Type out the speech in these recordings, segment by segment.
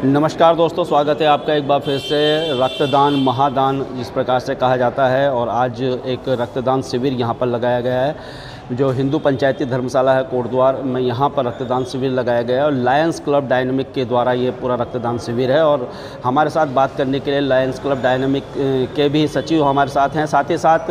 नमस्कार दोस्तों, स्वागत है आपका एक बार फिर से रक्तदान महादान जिस प्रकार से कहा जाता है। और आज एक रक्तदान शिविर यहाँ पर लगाया गया है। जो हिंदू पंचायती धर्मशाला है कोटद्वार में, यहाँ पर रक्तदान शिविर लगाया गया है और लायंस क्लब डायनामिक के द्वारा ये पूरा रक्तदान शिविर है। और हमारे साथ बात करने के लिए लायंस क्लब डायनामिक के भी सचिव हमारे साथ हैं। साथ ही साथ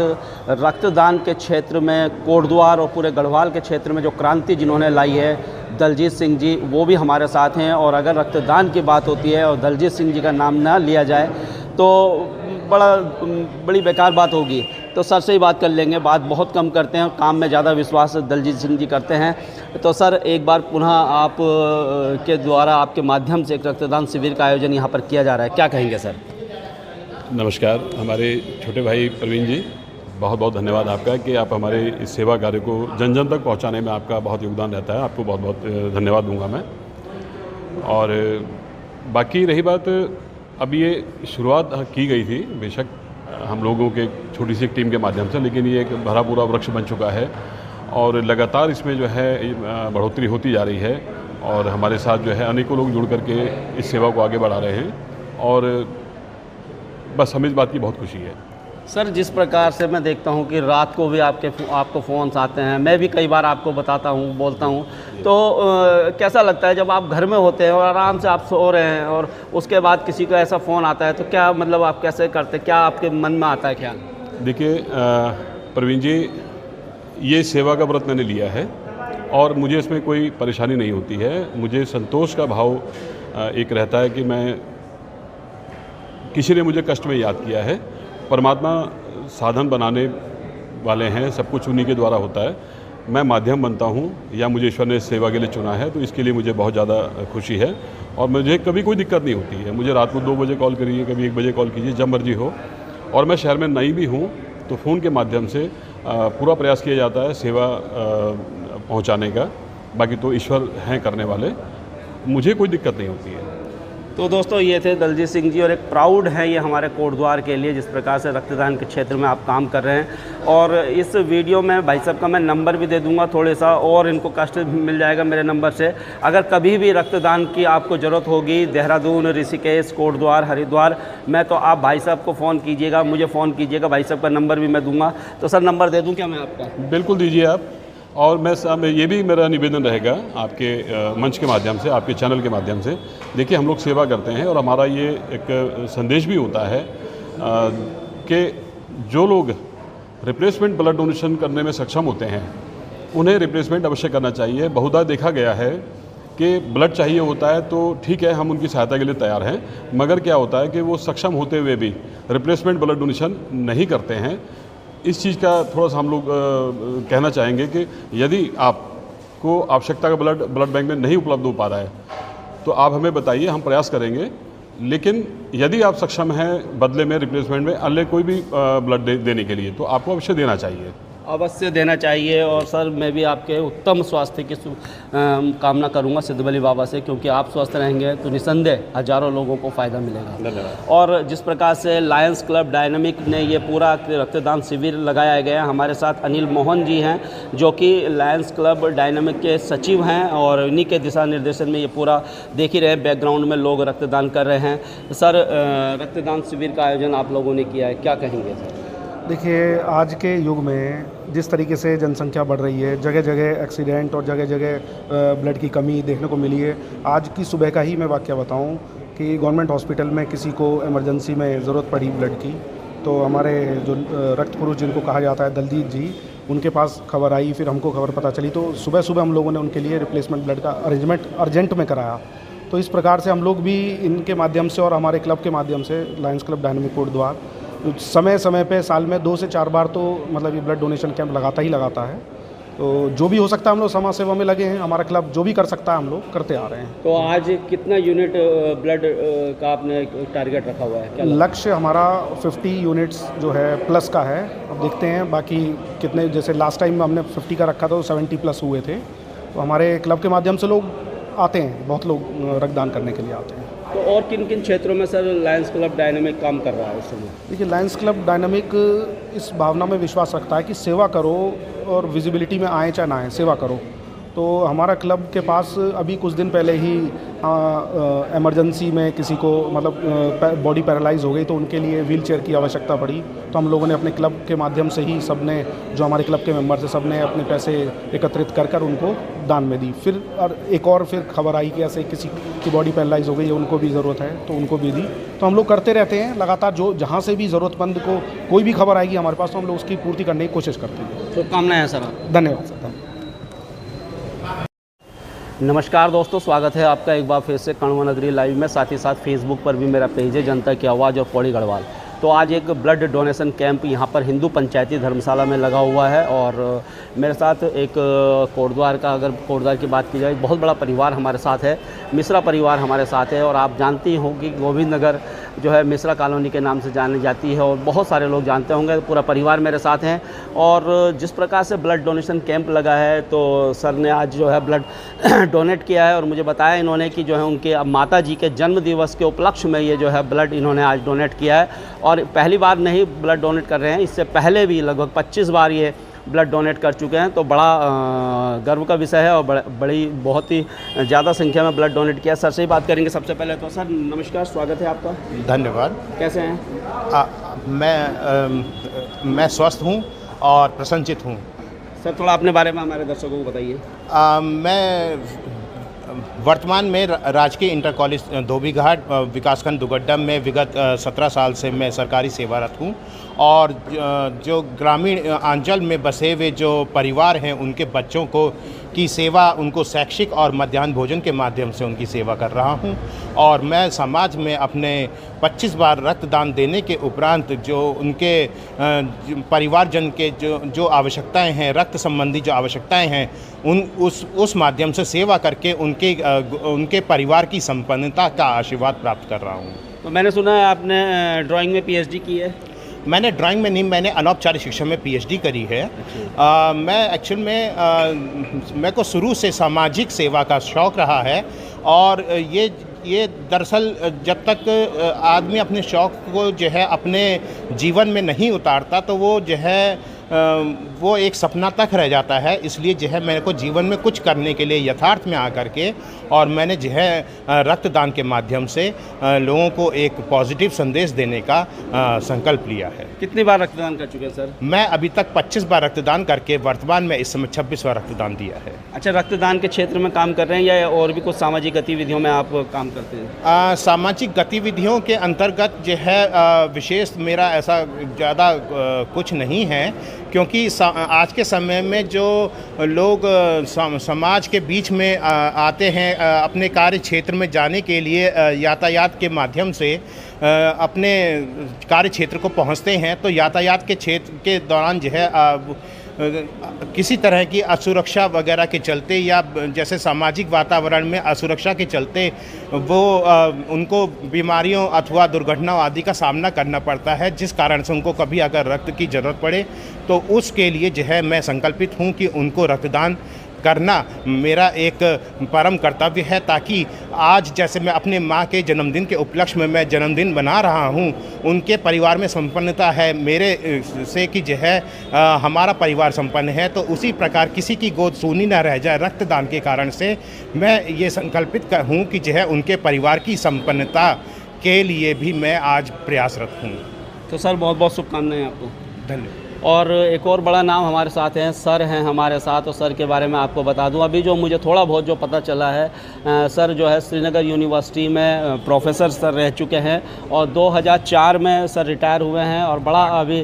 रक्तदान के क्षेत्र में कोटद्वार और पूरे गढ़वाल के क्षेत्र में जो क्रांति जिन्होंने लाई है, दलजीत सिंह जी, वो भी हमारे साथ हैं। और अगर रक्तदान की बात होती है और दलजीत सिंह जी का नाम ना लिया जाए तो बड़ी बेकार बात होगी। तो सर से ही बात कर लेंगे। बात बहुत कम करते हैं, काम में ज़्यादा विश्वास दलजीत सिंह जी करते हैं। तो सर, एक बार पुनः आप के द्वारा, आपके माध्यम से एक रक्तदान शिविर का आयोजन यहाँ पर किया जा रहा है, क्या कहेंगे सर? नमस्कार। हमारे छोटे भाई प्रवीण जी, बहुत बहुत धन्यवाद आपका कि आप हमारे इस सेवा कार्य को जन जन तक पहुंचाने में आपका बहुत योगदान रहता है। आपको बहुत बहुत धन्यवाद दूंगा मैं। और बाकी रही बात, अब ये शुरुआत की गई थी बेशक हम लोगों के छोटी सी टीम के माध्यम से, लेकिन ये एक भरा पूरा वृक्ष बन चुका है और लगातार इसमें जो है बढ़ोतरी होती जा रही है। और हमारे साथ जो है अनेकों लोग जुड़ करके इस सेवा को आगे बढ़ा रहे हैं और बस हमें इस बात की बहुत खुशी है। सर, जिस प्रकार से मैं देखता हूं कि रात को भी आपको फ़ोन्स आते हैं, मैं भी कई बार आपको बताता हूं, बोलता हूं, तो कैसा लगता है जब आप घर में होते हैं और आराम से आप सो रहे हैं और उसके बाद किसी को ऐसा फ़ोन आता है, तो क्या मतलब आप कैसे करते, क्या आपके मन में आता है ख्याल? देखिए प्रवीण जी, ये सेवा का व्रत मैंने लिया है और मुझे इसमें कोई परेशानी नहीं होती है। मुझे संतोष का भाव एक रहता है कि मैं, किसी ने मुझे कष्ट में याद किया है। परमात्मा साधन बनाने वाले हैं, सब कुछ उन्हीं के द्वारा होता है। मैं माध्यम बनता हूँ या मुझे ईश्वर ने इस सेवा के लिए चुना है, तो इसके लिए मुझे बहुत ज़्यादा खुशी है और मुझे कभी कोई दिक्कत नहीं होती है। मुझे रात को 2 बजे कॉल करिए, कभी 1 बजे कॉल कीजिए, जब मर्जी हो। और मैं शहर में नई भी हूँ तो फ़ोन के माध्यम से पूरा प्रयास किया जाता है सेवा पहुँचाने का। बाकी तो ईश्वर हैं करने वाले, मुझे कोई दिक्कत नहीं होती है। तो दोस्तों, ये थे दलजीत सिंह जी और एक प्राउड है ये हमारे कोटद्वार के लिए जिस प्रकार से रक्तदान के क्षेत्र में आप काम कर रहे हैं। और इस वीडियो में भाई साहब का मैं नंबर भी दे दूंगा थोड़े सा, और इनको कष्ट मिल जाएगा मेरे नंबर से। अगर कभी भी रक्तदान की आपको ज़रूरत होगी, देहरादून, ऋषिकेश, कोटद्वार, हरिद्वार में, तो आप भाई साहब को फ़ोन कीजिएगा, मुझे फ़ोन कीजिएगा। भाई साहब का नंबर भी मैं दूँगा। तो सर, नंबर दे दूँ क्या मैं आपका? बिल्कुल दीजिए आप। और मैं ये भी मेरा निवेदन रहेगा आपके मंच के माध्यम से, आपके चैनल के माध्यम से। देखिए, हम लोग सेवा करते हैं और हमारा ये एक संदेश भी होता है कि जो लोग रिप्लेसमेंट ब्लड डोनेशन करने में सक्षम होते हैं उन्हें रिप्लेसमेंट अवश्य करना चाहिए। बहुधा देखा गया है कि ब्लड चाहिए होता है तो ठीक है, हम उनकी सहायता के लिए तैयार हैं, मगर क्या होता है कि वो सक्षम होते हुए भी रिप्लेसमेंट ब्लड डोनेशन नहीं करते हैं। इस चीज़ का थोड़ा सा हम लोग कहना चाहेंगे कि यदि आपको आवश्यकता का ब्लड बैंक में नहीं उपलब्ध हो पा रहा है तो आप हमें बताइए, हम प्रयास करेंगे। लेकिन यदि आप सक्षम हैं बदले में रिप्लेसमेंट में अन्य कोई भी ब्लड देने के लिए, तो आपको अवश्य देना चाहिए, अवश्य देना चाहिए। और सर, मैं भी आपके उत्तम स्वास्थ्य की कामना करूंगा सिद्धबली बाबा से, क्योंकि आप स्वस्थ रहेंगे तो निसंदेह हजारों लोगों को फ़ायदा मिलेगा। धन्यवाद। और जिस प्रकार से लायंस क्लब डायनामिक ने ये पूरा रक्तदान शिविर लगाया गया है, हमारे साथ अनिल मोहन जी हैं जो कि लायंस क्लब डायनामिक के सचिव हैं और इन्हीं के दिशा निर्देशन में ये पूरा देख ही रहे, बैकग्राउंड में लोग रक्तदान कर रहे हैं। सर, रक्तदान शिविर का आयोजन आप लोगों ने किया है, क्या कहेंगे सर? देखिए, आज के युग में जिस तरीके से जनसंख्या बढ़ रही है, जगह जगह एक्सीडेंट और जगह जगह ब्लड की कमी देखने को मिली है। आज की सुबह का ही मैं वाक़या बताऊं कि गवर्नमेंट हॉस्पिटल में किसी को इमरजेंसी में ज़रूरत पड़ी ब्लड की, तो हमारे जो रक्त पुरुष जिनको कहा जाता है दलजीत जी, उनके पास खबर आई, फिर हमको खबर पता चली, तो सुबह सुबह हम लोगों ने उनके लिए रिप्लेसमेंट ब्लड का अरेंजमेंट अर्जेंट में कराया। तो इस प्रकार से हम लोग भी इनके माध्यम से और हमारे क्लब के माध्यम से, लायंस क्लब डायनामिक कोटद्वार, समय समय पे साल में 2 से 4 बार तो मतलब ये ब्लड डोनेशन कैंप लगाता है। तो जो भी हो सकता है हम लोग समाज सेवा में लगे हैं। हमारा क्लब जो भी कर सकता है हम लोग करते आ रहे हैं। तो आज कितना यूनिट ब्लड का आपने टारगेट रखा हुआ है, क्या लक्ष्य? हमारा 50 यूनिट्स जो है प्लस का है। अब देखते हैं बाकी कितने, जैसे लास्ट टाइम हमने 50 का रखा था तो 70 प्लस हुए थे। तो हमारे क्लब के माध्यम से लोग आते हैं, बहुत लोग रक्तदान करने के लिए आते हैं। तो और किन किन क्षेत्रों में सर लायंस क्लब डायनामिक काम कर रहा है इस समय? देखिए, लायंस क्लब डायनामिक इस भावना में विश्वास रखता है कि सेवा करो और विजिबिलिटी में आए चाहे ना आए, सेवा करो। तो हमारा क्लब के पास अभी कुछ दिन पहले ही इमरजेंसी में किसी को मतलब बॉडी पैरालाइज हो गई, तो उनके लिए व्हील चेयर की आवश्यकता पड़ी। तो हम लोगों ने अपने क्लब के माध्यम से ही सब ने, जो हमारे क्लब के मेंबर्स हैं, सब ने अपने पैसे एकत्रित कर कर उनको दान में दी। फिर एक और फिर खबर आई कि ऐसे किसी की बॉडी पैरालाइज हो गई है, उनको भी ज़रूरत है, तो उनको भी दी। तो हम लोग करते रहते हैं लगातार, जो जहाँ से भी ज़रूरतमंद को कोई भी खबर आएगी हमारे पास, तो हम लोग उसकी पूर्ति करने की कोशिश करते हैं। शुभकामनाएं हैं सर। धन्यवाद सर। धन्यवाद। नमस्कार दोस्तों, स्वागत है आपका एक बार फिर से कण्व नगरी लाइव में। साथ ही साथ फेसबुक पर भी मेरा पेज है जनता की आवाज़ और पौड़ी गढ़वाल। तो आज एक ब्लड डोनेशन कैंप यहाँ पर हिंदू पंचायती धर्मशाला में लगा हुआ है और मेरे साथ एक कोटद्वार का, अगर कोटद्वार की बात की जाए, बहुत बड़ा परिवार हमारे साथ है, मिश्रा परिवार हमारे साथ है। और आप जानती हो कि गोविंद नगर जो है मिश्रा कॉलोनी के नाम से जानी जाती है और बहुत सारे लोग जानते होंगे। पूरा परिवार मेरे साथ हैं और जिस प्रकार से ब्लड डोनेशन कैंप लगा है, तो सर ने आज जो है ब्लड डोनेट किया है और मुझे बताया इन्होंने कि जो है उनके माता जी के जन्म दिवस के उपलक्ष्य में ये जो है ब्लड इन्होंने आज डोनेट किया है। और पहली बार नहीं ब्लड डोनेट कर रहे हैं, इससे पहले भी लगभग 25 बार ये ब्लड डोनेट कर चुके हैं। तो बड़ा गर्व का विषय है और बड़ी बहुत ही ज़्यादा संख्या में ब्लड डोनेट किया। सर से ही बात करेंगे सबसे पहले। तो सर नमस्कार, स्वागत है आपका। धन्यवाद। कैसे हैं? मैं स्वस्थ हूँ और प्रसन्नचित हूँ। सर थोड़ा अपने बारे में हमारे दर्शकों को बताइए। मैं वर्तमान में राजकीय इंटर कॉलेज धोबीघाट विकासखंड दुगड्डा में विगत 17 साल से मैं सरकारी सेवारत हूँ और जो ग्रामीण अंचल में बसे हुए जो परिवार हैं उनके बच्चों को की सेवा, उनको शैक्षिक और मध्याह्न भोजन के माध्यम से उनकी सेवा कर रहा हूँ। और मैं समाज में अपने 25 बार रक्तदान देने के उपरांत जो उनके परिवारजन के जो आवश्यकताएं हैं, रक्त संबंधी जो आवश्यकताएं हैं, उस माध्यम से सेवा करके उनके परिवार की संपन्नता का आशीर्वाद प्राप्त कर रहा हूँ। तो मैंने सुना है आपने ड्राइंग में पीएचडी की है। मैंने ड्राइंग में नहीं, मैंने अनौपचारिक शिक्षा में पीएचडी करी है। मैं एक्चुअल में मेरे को शुरू से सामाजिक सेवा का शौक़ रहा है और ये दरअसल जब तक आदमी अपने शौक़ को जो है अपने जीवन में नहीं उतारता तो वो जो है वो एक सपना तक रह जाता है। इसलिए जो है मेरे को जीवन में कुछ करने के लिए यथार्थ में आकर के और मैंने जो है रक्तदान के माध्यम से लोगों को एक पॉजिटिव संदेश देने का संकल्प लिया है। कितनी बार रक्तदान कर चुके हैं सर? मैं अभी तक 25 बार रक्तदान करके वर्तमान में इस समय 26 बार रक्तदान दिया है। अच्छा, रक्तदान के क्षेत्र में काम कर रहे हैं या और भी कुछ सामाजिक गतिविधियों में आप काम करते हैं? सामाजिक गतिविधियों के अंतर्गत जो है विशेष मेरा ऐसा ज़्यादा कुछ नहीं है, क्योंकि आज के समय में जो लोग समाज के बीच में आते हैं अपने कार्य क्षेत्र में जाने के लिए यातायात के माध्यम से अपने कार्य क्षेत्र को पहुंचते हैं, तो यातायात के क्षेत्र के दौरान जो है किसी तरह की असुरक्षा वगैरह के चलते या जैसे सामाजिक वातावरण में असुरक्षा के चलते वो उनको बीमारियों अथवा दुर्घटनाओं आदि का सामना करना पड़ता है, जिस कारण से उनको कभी अगर रक्त की ज़रूरत पड़े तो उसके लिए जो है मैं संकल्पित हूँ कि उनको रक्तदान करना मेरा एक परम कर्तव्य है, ताकि आज जैसे मैं अपने माँ के जन्मदिन के उपलक्ष्य में मैं जन्मदिन बना रहा हूँ, उनके परिवार में संपन्नता है मेरे से कि जो है हमारा परिवार संपन्न है, तो उसी प्रकार किसी की गोद सूनी ना रह जाए रक्तदान के कारण से। मैं ये संकल्पित हूँ कि जो है उनके परिवार की संपन्नता के लिए भी मैं आज प्रयासरत हूँ। तो सर बहुत बहुत शुभकामनाएं आपको। धन्यवाद। और एक और बड़ा नाम हमारे साथ हैं, सर हैं हमारे साथ, और सर के बारे में आपको बता दूं अभी जो मुझे थोड़ा बहुत जो पता चला है, सर जो है श्रीनगर यूनिवर्सिटी में प्रोफेसर सर रह चुके हैं और 2004 में सर रिटायर हुए हैं और बड़ा अभी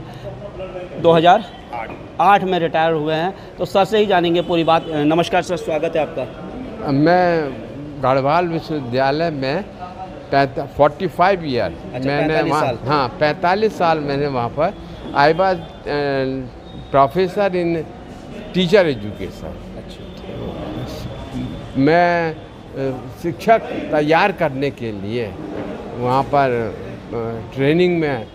2008 में रिटायर हुए हैं। तो सर से ही जानेंगे पूरी बात। नमस्कार सर, स्वागत है आपका। मैं गढ़वाल विश्वविद्यालय में 45 ईयर मैंने वहाँ, हाँ 45 साल मैंने वहाँ पर I was professor in teacher education. मैं शिक्षक तैयार करने के लिए वहाँ पर ट्रेनिंग में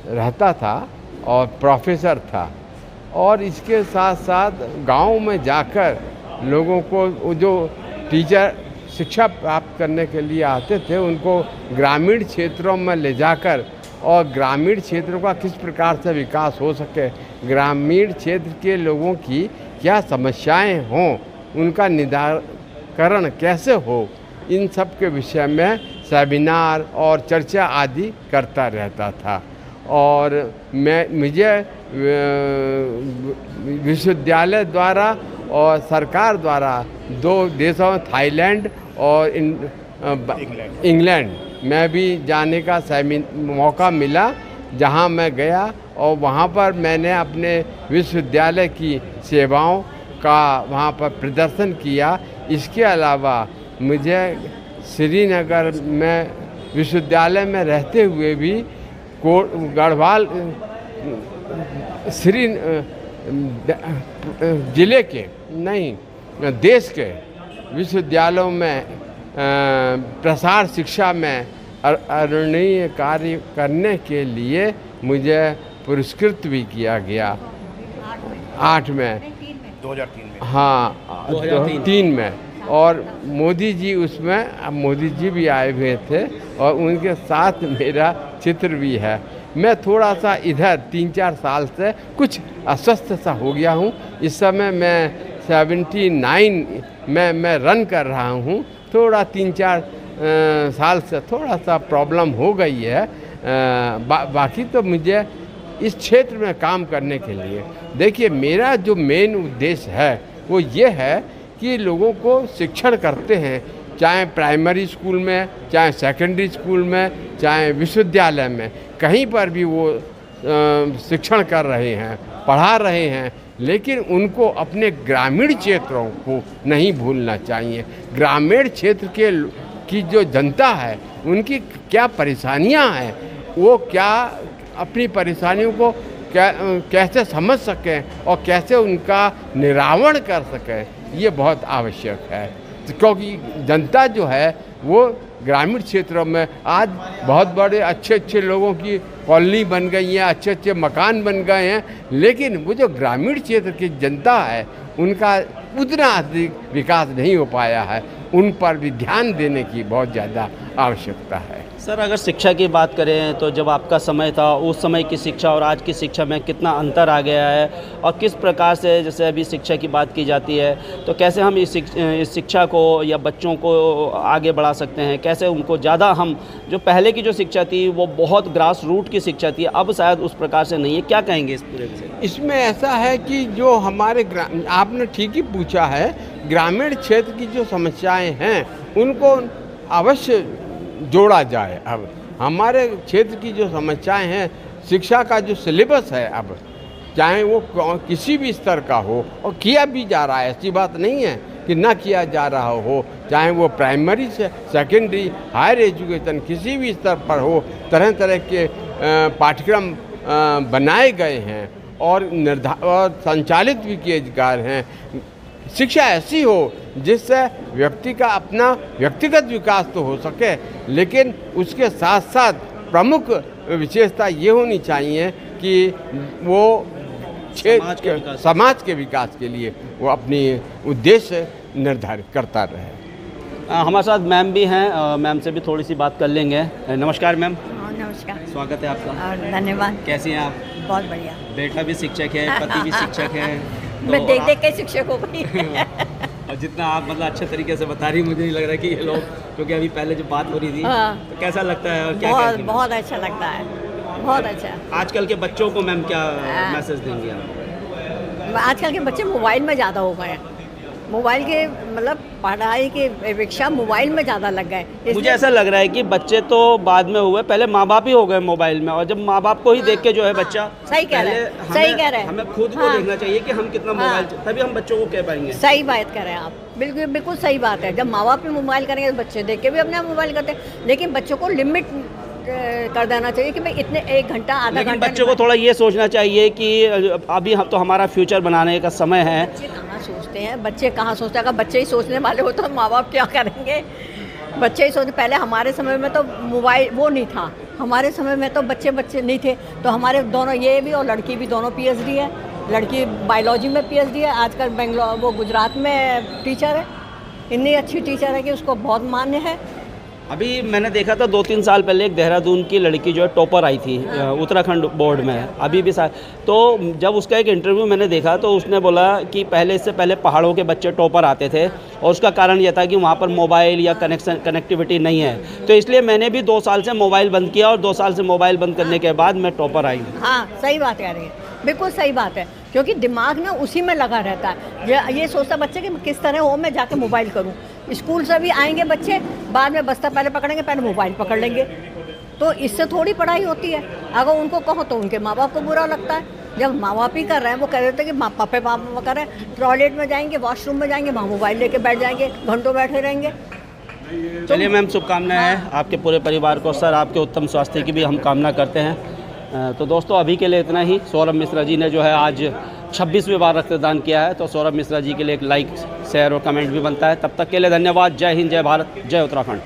रहता था और प्रोफेसर था, और इसके साथ साथ गांव में जाकर लोगों को जो टीचर शिक्षा प्राप्त करने के लिए आते थे उनको ग्रामीण क्षेत्रों में ले जाकर और ग्रामीण क्षेत्रों का किस प्रकार से विकास हो सके, ग्रामीण क्षेत्र के लोगों की क्या समस्याएं हों उनका निराकरण कैसे हो, इन सब के विषय में सेमिनार और चर्चा आदि करता रहता था। और मुझे विश्वविद्यालय द्वारा और सरकार द्वारा 2 देशों थाईलैंड और इंग्लैंड में भी जाने का मौका मिला, जहां मैं गया और वहां पर मैंने अपने विश्वविद्यालय की सेवाओं का वहां पर प्रदर्शन किया। इसके अलावा मुझे श्रीनगर में विश्वविद्यालय में रहते हुए भी गढ़वाल जिले के नहीं देश के विश्वविद्यालयों में प्रसार शिक्षा में अग्रणीय कार्य करने के लिए मुझे पुरस्कृत भी किया गया 8 में 2003 में। हाँ 2003 में। और मोदी जी उसमें मोदी जी भी आए हुए थे और उनके साथ मेरा चित्र भी है। मैं थोड़ा सा इधर 3-4 साल से कुछ अस्वस्थ सा हो गया हूँ। इस समय मैं 79 में मैं रन कर रहा हूँ। थोड़ा 3-4 साल से थोड़ा सा प्रॉब्लम हो गई है। बाकी तो मुझे इस क्षेत्र में काम करने के लिए, देखिए मेरा जो मेन उद्देश्य है वो ये है कि लोगों को शिक्षण करते हैं, चाहे प्राइमरी स्कूल में, चाहे सेकेंडरी स्कूल में, चाहे विश्वविद्यालय में, कहीं पर भी वो शिक्षण कर रहे हैं, पढ़ा रहे हैं, लेकिन उनको अपने ग्रामीण क्षेत्रों को नहीं भूलना चाहिए। ग्रामीण क्षेत्र की जो जनता है उनकी क्या परेशानियां हैं, वो क्या अपनी परेशानियों को कैसे समझ सकें और कैसे उनका निरावरण कर सकें, ये बहुत आवश्यक है। क्योंकि जनता जो है वो ग्रामीण क्षेत्रों में आज बहुत बड़े अच्छे लोगों की कॉलोनी बन गई हैं, अच्छे मकान बन गए हैं, लेकिन वो जो ग्रामीण क्षेत्र की जनता है उनका उतना अधिक विकास नहीं हो पाया है। उन पर भी ध्यान देने की बहुत ज़्यादा आवश्यकता है। सर, अगर शिक्षा की बात करें तो जब आपका समय था उस समय की शिक्षा और आज की शिक्षा में कितना अंतर आ गया है, और किस प्रकार से, जैसे अभी शिक्षा की बात की जाती है, तो कैसे हम इस शिक्षा को या बच्चों को आगे बढ़ा सकते हैं, कैसे उनको ज़्यादा हम, जो पहले की जो शिक्षा थी वो बहुत ग्रास रूट की शिक्षा थी, अब शायद उस प्रकार से नहीं है, क्या कहेंगे इस पूरे विषय? इसमें ऐसा है कि जो हमारे आपने ठीक ही पूछा है, ग्रामीण क्षेत्र की जो समस्याएं हैं उनको अवश्य जोड़ा जाए। अब हमारे क्षेत्र की जो समस्याएं हैं, शिक्षा का जो सिलेबस है, अब चाहे वो किसी भी स्तर का हो, और किया भी जा रहा है, ऐसी बात नहीं है कि ना किया जा रहा हो, चाहे वो प्राइमरी से सेकेंडरी हायर एजुकेशन किसी भी स्तर पर हो, तरह तरह के पाठ्यक्रम बनाए गए हैं और संचालित भी किए जा रहे हैं। शिक्षा ऐसी हो जिससे व्यक्ति का अपना व्यक्तिगत विकास तो हो सके, लेकिन उसके साथ साथ प्रमुख विशेषता ये होनी चाहिए कि वो समाज के विकास के लिए वो अपनी उद्देश्य निर्धारित करता रहे। हमारे साथ मैम भी हैं, मैम से भी थोड़ी सी बात कर लेंगे। नमस्कार मैम। नमस्कार, स्वागत है आपका और धन्यवाद। कैसी हैं आप? बहुत बढ़िया। बेटा भी शिक्षक है, पति भी शिक्षक है, तो मैं देख के शिक्षक हो गई। और जितना आप मतलब अच्छे तरीके से बता रही, मुझे नहीं लग रहा कि ये लोग, क्योंकि अभी पहले जो बात हो रही थी, तो कैसा लगता है और क्या बहुत बहुत अच्छा लगता है, बहुत अच्छा। आजकल के बच्चों को मैम क्या मैसेज देंगे आप? आजकल के बच्चे मोबाइल में ज़्यादा हो गए हैं, मोबाइल के मतलब पढ़ाई के अपेक्षा मोबाइल में ज़्यादा लग गए। मुझे ऐसा लग रहा है कि बच्चे तो बाद में हुए, पहले माँ बाप ही हो गए मोबाइल में, और जब माँ बाप को ही देख के जो है बच्चा, सही कह रहे हैं, सही कह रहे हैं। हमें खुद को देखना चाहिए कि हम कितना मोबाइल, तभी हम बच्चों को कह पाएंगे। सही बात कर रहे हैं आप, बिल्कुल बिल्कुल सही बात है। जब माँ बाप भी मोबाइल करेंगे तो बच्चे देख के भी अपना मोबाइल करते हैं, लेकिन बच्चों को लिमिट कर देना चाहिए कि भाई इतने 1 घंटा आधा घंटा। बच्चों को थोड़ा ये सोचना चाहिए कि अभी हम तो हमारा फ्यूचर बनाने का समय है। बच्चे कहाँ सोचते हैं, बच्चे कहाँ सोचते हैं? अगर बच्चे ही सोचने वाले हो तो माँ बाप क्या करेंगे? बच्चे ही सोचते। पहले हमारे समय में तो मोबाइल वो नहीं था, हमारे समय में तो बच्चे नहीं थे, तो हमारे दोनों, ये भी और लड़की भी दोनों PhD है। लड़की बायोलॉजी में PhD है, आजकल बेंगलोर वो गुजरात में टीचर है, इतनी अच्छी टीचर है कि उसको बहुत मान्य है। अभी मैंने देखा था 2-3 साल पहले एक देहरादून की लड़की जो है टॉपर आई थी उत्तराखंड बोर्ड में, अभी भी तो जब उसका एक इंटरव्यू मैंने देखा तो उसने बोला कि इससे पहले पहाड़ों के बच्चे टॉपर आते थे और उसका कारण यह था कि वहाँ पर मोबाइल या कनेक्टिविटी नहीं है, तो इसलिए मैंने भी 2 साल से मोबाइल बंद किया और 2 साल से मोबाइल बंद करने के बाद मैं टॉपर आई हूँ। हाँ, सही बात कह रही है, बिल्कुल सही बात है, क्योंकि दिमाग ना उसी में लगा रहता है। ये सोचता बच्चे कि किस तरह हो मैं जाके मोबाइल करूं। स्कूल से भी आएंगे बच्चे, बाद में बस्ता पहले पकड़ेंगे, पहले मोबाइल पकड़ लेंगे, तो इससे थोड़ी पढ़ाई होती है। अगर उनको कहो तो उनके माँ बाप को बुरा लगता है। जब माँ बाप ही कर रहे हैं, वो कह देते हैं कि पापा कर रहे हैं, टॉयलेट में जाएंगे, वॉशरूम में जाएंगे, वहाँ मोबाइल लेके बैठ जाएंगे, घंटों बैठे रहेंगे। चलिए मैम, शुभकामनाएं हैं आपके पूरे परिवार को। सर, आपके उत्तम स्वास्थ्य की भी हम कामना करते हैं। तो दोस्तों, अभी के लिए इतना ही। सौरभ मिश्रा जी ने जो है आज 26वीं बार रक्तदान किया है, तो सौरभ मिश्रा जी के लिए एक लाइक, शेयर और कमेंट भी बनता है। तब तक के लिए धन्यवाद। जय हिंद, जय भारत, जय उत्तराखंड।